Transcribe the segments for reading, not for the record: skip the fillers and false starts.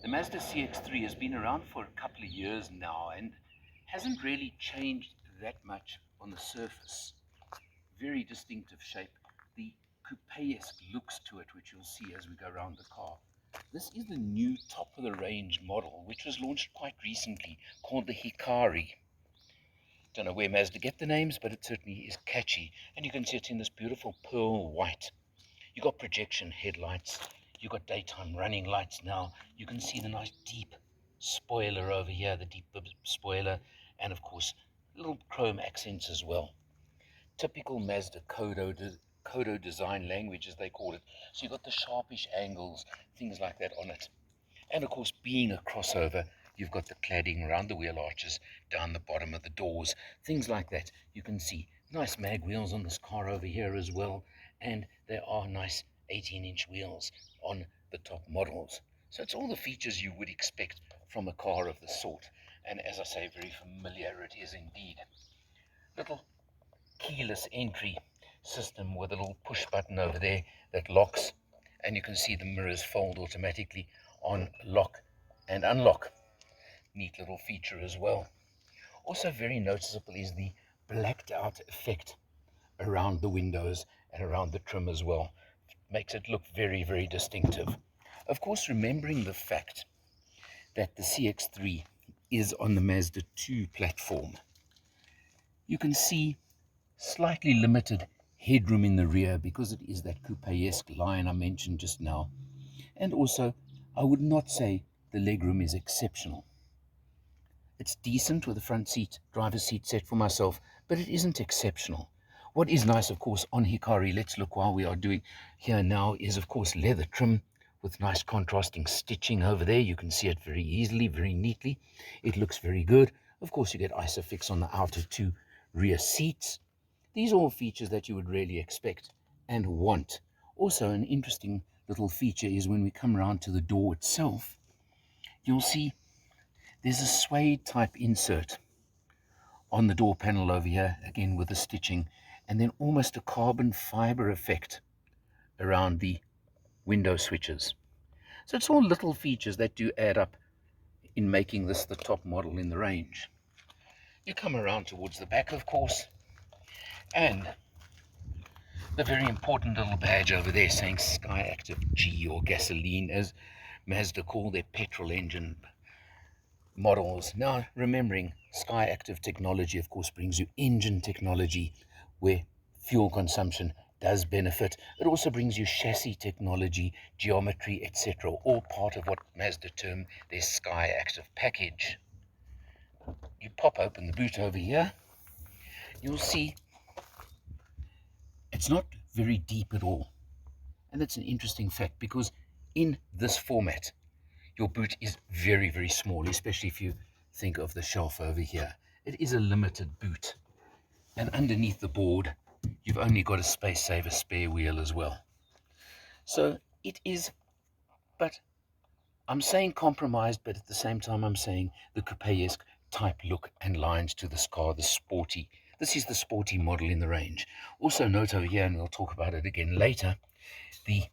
The Mazda CX-3 has been around for a couple of years now and hasn't really changed that much on the surface. Very distinctive shape. The coupe-esque looks to it, which you'll see as we go around the car. This is the new top-of-the-range model, which was launched quite recently, called the Hikari. Don't know where Mazda get the names, but it certainly is catchy. And you can see it in this beautiful pearl white. You've got projection headlights. You've got daytime running lights now. You can see the nice deep spoiler over here, the deep spoiler, and of course, little chrome accents as well. Typical Mazda Kodo design language, as they call it. So you've got the sharpish angles, things like that on it. And of course, being a crossover, you've got the cladding around the wheel arches, down the bottom of the doors, things like that. You can see nice mag wheels on this car over here as well. And there are nice 18-inch wheels on the top models. So it's all the features you would expect from a car of the sort. And as I say, very familiar it is indeed. Little keyless entry system with a little push button over there that locks. And you can see the mirrors fold automatically on lock and unlock. Neat little feature as well. Also very noticeable is the blacked out effect around the windows and around the trim as well. Makes it look very, very distinctive. Of course, remembering the fact that the CX-3 is on the Mazda 2 platform, you can see slightly limited headroom in the rear because it is that coupe-esque line I mentioned just now. And also, I would not say the legroom is exceptional. It's decent with the front seat, driver's seat set for myself, but it isn't exceptional. What is nice, of course, on Hikari, let's look while we are doing here now, is, of course, leather trim with nice contrasting stitching over there. You can see it very easily, very neatly. It looks very good. Of course, you get ISOFIX on the outer two rear seats. These are all features that you would really expect and want. Also, an interesting little feature is when we come around to the door itself, you'll see there's a suede type insert on the door panel over here, again with the stitching, and then almost a carbon fiber effect around the window switches. So it's all little features that do add up in making this the top model in the range. You come around towards the back, of course, and the very important little badge over there saying SkyActve G, or gasoline, as Mazda call their petrol engine models. Now, remembering SkyActve technology, of course, brings you engine technology where fuel consumption does benefit. It also brings you chassis technology, geometry, etc., all part of what Mazda term their SkyActve package. You pop open the boot over here, you'll see it's not very deep at all. And that's an interesting fact, because in this format, your boot is very, very small, especially if you think of the shelf over here. It is a limited boot. And underneath the board, you've only got a space saver spare wheel as well. So it is, but I'm saying compromised, but at the same time I'm saying the coupe-esque type look and lines to this car, the Sporty. This is the Sporty model in the range. Also note over here, and we'll talk about it again later, the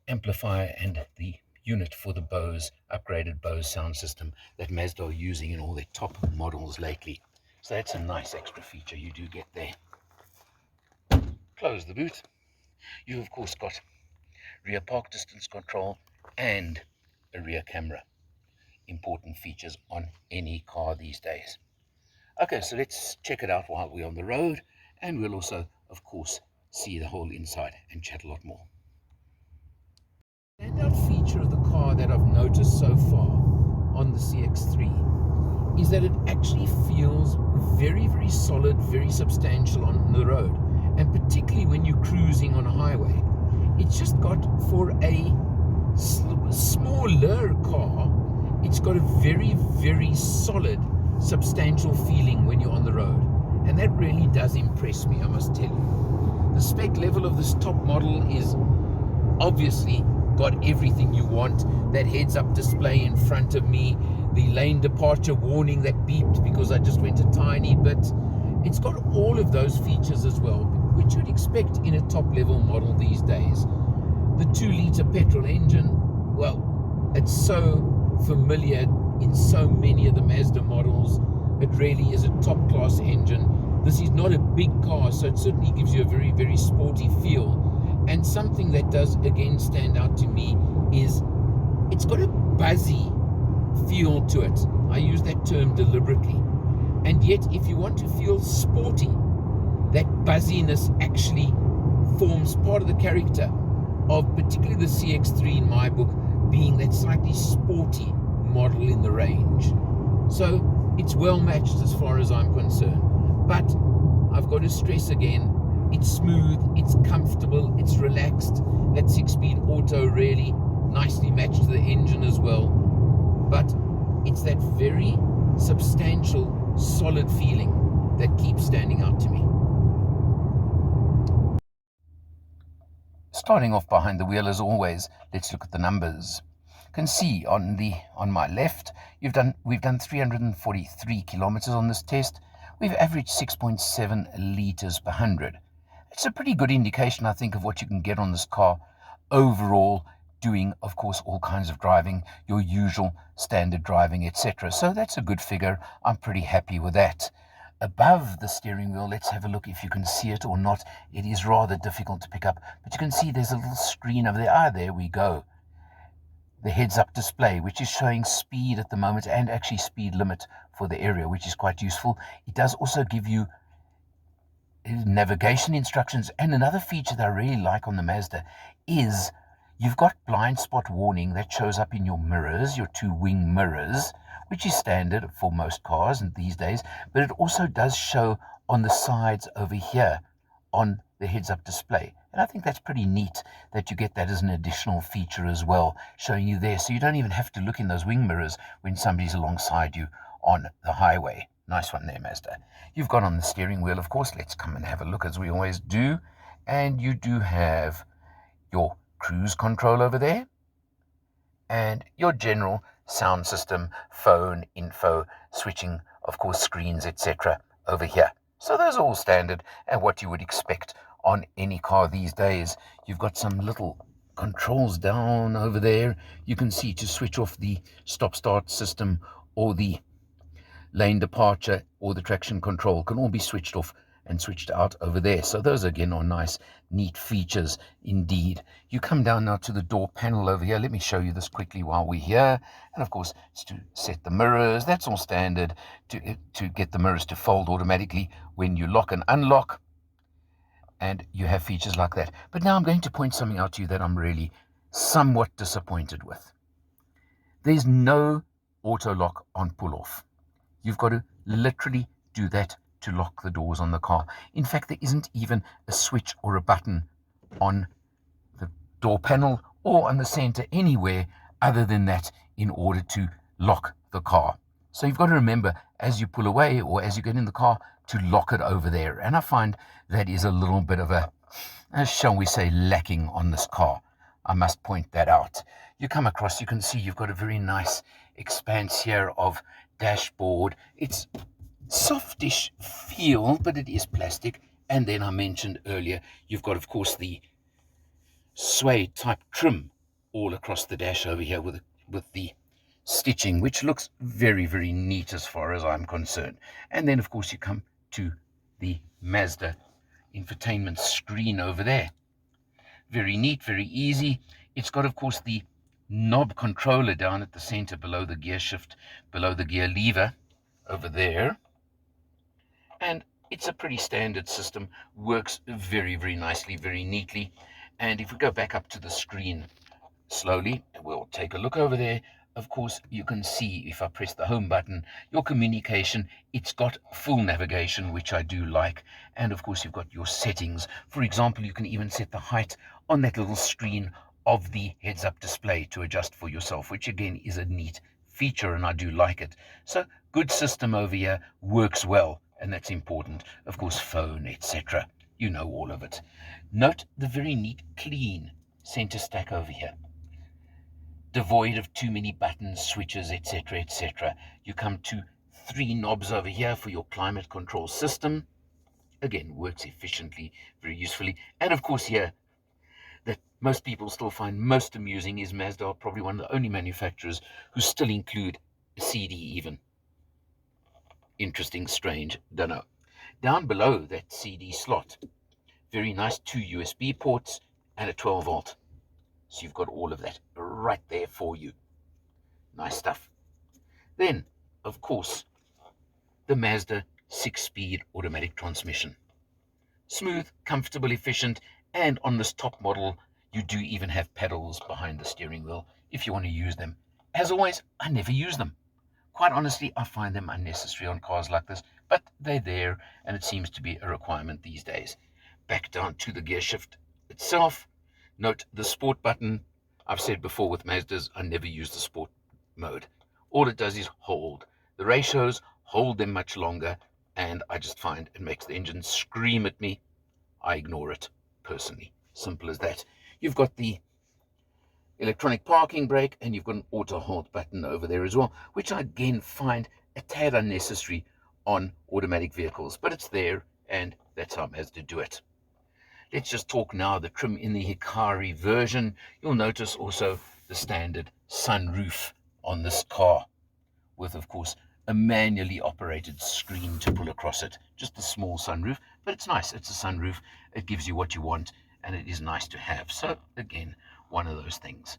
amplifier and the unit for the Bose, upgraded Bose sound system that Mazda are using in all their top models lately. So that's a nice extra feature you do get there. Close the boot. You've of course got rear park distance control and a rear camera. Important features on any car these days. Okay, so let's check it out while we're on the road, and we'll also, of course, see the whole inside and chat a lot more. The standout feature of the car that I've noticed so far on the CX-3 is that it actually feels very, very solid, very substantial on the road, and particularly when you're cruising on a highway. It's just got, for a smaller car, it's got a very, very solid, substantial feeling when you're on the road, and that really does impress me, I must tell you. The spec level of this top model is obviously got everything you want. That heads-up display in front of me, the lane departure warning that beeped because I just went a tiny bit. It's got all of those features as well, which you'd expect in a top-level model these days. The 2-liter petrol engine, well, It's so familiar in so many of the Mazda models. It really is a top-class engine. This is not a big car, so it certainly gives you a very, very sporty feel. And something that does, again, stand out to me is it's got a buzzy feel to it. I use that term deliberately. And yet, if you want to feel sporty, that buzziness actually forms part of the character of particularly the CX-3 in my book, being that slightly sporty model in the range. So it's well matched as far as I'm concerned. But I've got to stress again, it's smooth, it's comfortable, it's relaxed. That 6-speed auto really nicely matched to the engine as well. But it's that very substantial, solid feeling that keeps standing out to me. Starting off behind the wheel as always, let's look at the numbers. You can see on my left, we've done 343 kilometers on this test. We've averaged 6.7 liters per 100. It's a pretty good indication, I think, of what you can get on this car overall, doing, of course, all kinds of driving, your usual standard driving, etc. So that's a good figure. I'm pretty happy with that. Above the steering wheel, let's have a look if you can see it or not. It is rather difficult to pick up, but you can see there's a little screen over there. There we go. The heads-up display, which is showing speed at the moment and actually speed limit for the area, which is quite useful. It does also give you navigation instructions, and another feature that I really like on the Mazda is you've got blind spot warning that shows up in your mirrors, your two wing mirrors, which is standard for most cars these days, but it also does show on the sides over here on the heads-up display. And I think that's pretty neat that you get that as an additional feature as well, showing you there. So you don't even have to look in those wing mirrors when somebody's alongside you on the highway. Nice one there, Mazda. You've got on the steering wheel, of course. Let's come and have a look as we always do. And you do have your cruise control over there and your general sound system, phone, info, switching, of course, screens, etc. over here. So those are all standard and what you would expect on any car these days. You've got some little controls down over there. You can see to switch off the stop-start system or the lane departure or the traction control can all be switched off and switched out over there. So those again are nice, neat features indeed. You come down now to the door panel over here. Let me show you this quickly while we're here. And of course, it's to set the mirrors. That's all standard to get the mirrors to fold automatically when you lock and unlock. And you have features like that. But now I'm going to point something out to you that I'm really somewhat disappointed with. There's no auto lock on pull-off. You've got to literally do that to lock the doors on the car. In fact, there isn't even a switch or a button on the door panel or on the center anywhere other than that in order to lock the car. So you've got to remember as you pull away or as you get in the car to lock it over there. And I find that is a little bit of a shall we say, lacking on this car. I must point that out. You come across, you can see you've got a very nice expanse here of dashboard. It's softish feel, but it is plastic. And then I mentioned earlier, you've got, of course, the suede type trim all across the dash over here with the stitching, which looks very, very neat as far as I'm concerned. And then, of course, you come to the Mazda infotainment screen over there. Very neat, very easy. It's got, of course, the knob controller down at the center below the gear shift, below the gear lever over there. And it's a pretty standard system, works very, very nicely, very neatly. And if we go back up to the screen slowly, we'll take a look over there. Of course, you can see if I press the home button, your communication, it's got full navigation, which I do like. And of course, you've got your settings. For example, you can even set the height on that little screen of the heads-up display to adjust for yourself, which again is a neat feature and I do like it. So good system over here, works well, and that's important. Of course, phone, etc. You know all of it. Note the very neat, clean center stack over here. Devoid of too many buttons, switches, etc., etc. You come to 3 knobs over here for your climate control system. Again, works efficiently, very usefully. And of course here, that most people still find most amusing is Mazda are probably one of the only manufacturers who still include a CD even. Interesting, strange, don't know. Down below that CD slot, very nice 2 USB ports and a 12 volt. So you've got all of that right there for you. Nice stuff. Then, of course, the Mazda 6-speed automatic transmission. Smooth, comfortable, efficient, and on this top model, you do even have pedals behind the steering wheel if you want to use them. As always, I never use them. Quite honestly, I find them unnecessary on cars like this, but they're there, and it seems to be a requirement these days. Back down to the gear shift itself. Note the sport button. I've said before with Mazdas, I never use the sport mode. All it does is hold. The ratios hold them much longer, and I just find it makes the engine scream at me. I ignore it, personally. Simple as that. You've got the electronic parking brake, and you've got an auto hold button over there as well, which I again find a tad unnecessary on automatic vehicles, but it's there, and that's how Mazda do it. Let's just talk now the trim in the Hikari version. You'll notice also the standard sunroof on this car, with, of course, a manually operated screen to pull across it. Just a small sunroof, but it's nice. It's a sunroof. It gives you what you want, and it is nice to have. So, again, one of those things.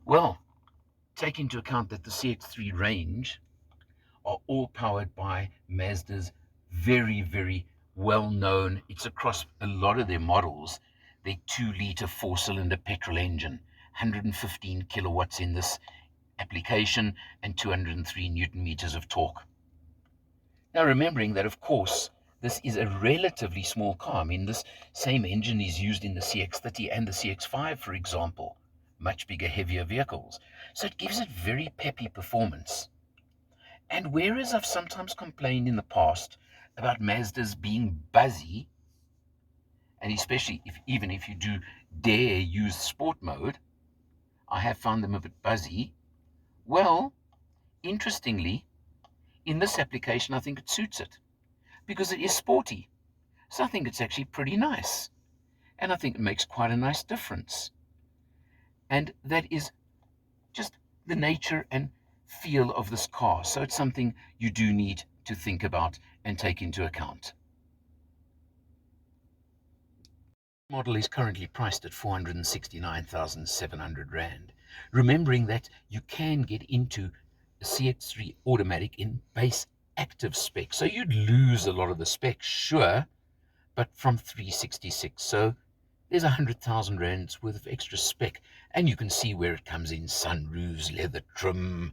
Well, take into account that the CX-3 range are all powered by Mazda's very, very well-known, it's across a lot of their models, their 2-liter 4-cylinder petrol engine, 115 kilowatts in this application and 203 newton meters of torque. Now, remembering that, of course, this is a relatively small car. I mean, this same engine is used in the CX-30 and the CX-5, for example, much bigger, heavier vehicles. So it gives it very peppy performance. And whereas I've sometimes complained in the past about Mazdas being buzzy, and especially even if you do dare use sport mode, I have found them a bit buzzy. Well, interestingly, in this application, I think it suits it because it is sporty. So I think it's actually pretty nice. And I think it makes quite a nice difference. And that is just the nature and feel of this car. So it's something you do need to think about and take into account. The model is currently priced at 469,700 Rand. Remembering that you can get into a CX-3 automatic in base active spec. So you'd lose a lot of the specs, sure, but from 366. So there's 100,000 Rands worth of extra spec. And you can see where it comes in: sunroofs, leather trim,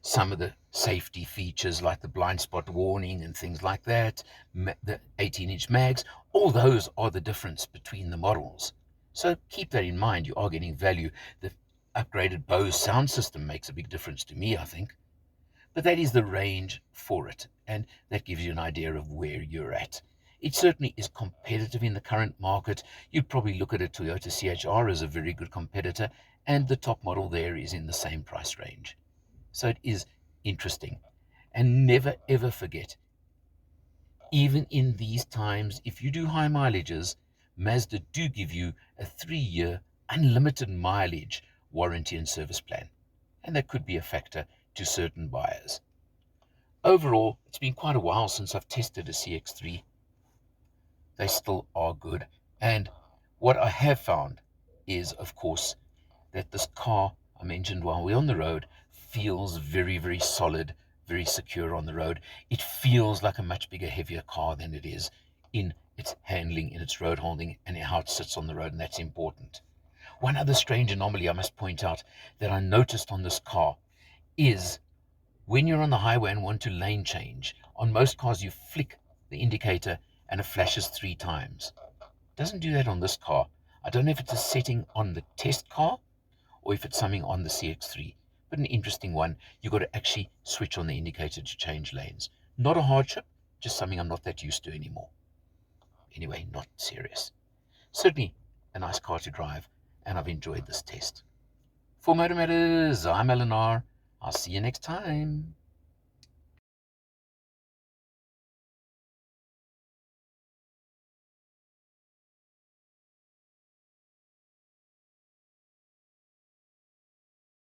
some of the safety features like the blind spot warning and things like that, the 18-inch mags. All those are the difference between the models. So keep that in mind. You are getting value. The upgraded Bose sound system makes a big difference to me, I think. But that is the range for it, and that gives you an idea of where you're at. It certainly is competitive in the current market. You'd probably look at a Toyota CHR as a very good competitor, and the top model there is in the same price range. So it is interesting. And never ever forget, even in these times, if you do high mileages, Mazda do give you a 3-year unlimited mileage warranty and service plan. And that could be a factor to certain buyers. Overall, it's been quite a while since I've tested a CX-3. They still are good. And what I have found is, of course, that this car, I mentioned while we're on the road, feels very, very solid, very secure on the road. It feels like a much bigger, heavier car than it is in its handling, in its road holding, and how it sits on the road, and that's important. One other strange anomaly I must point out that I noticed on this car is when you're on the highway and want to lane change, on most cars you flick the indicator and it flashes 3 times. It doesn't do that on this car. I don't know if it's a setting on the test car or if it's something on the CX-3, but an interesting one. You've got to actually switch on the indicator to change lanes. Not a hardship, just something I'm not that used to anymore. Anyway, not serious. Certainly a nice car to drive, and I've enjoyed this test. For Motor Matters, I'm Eleanor. I'll see you next time.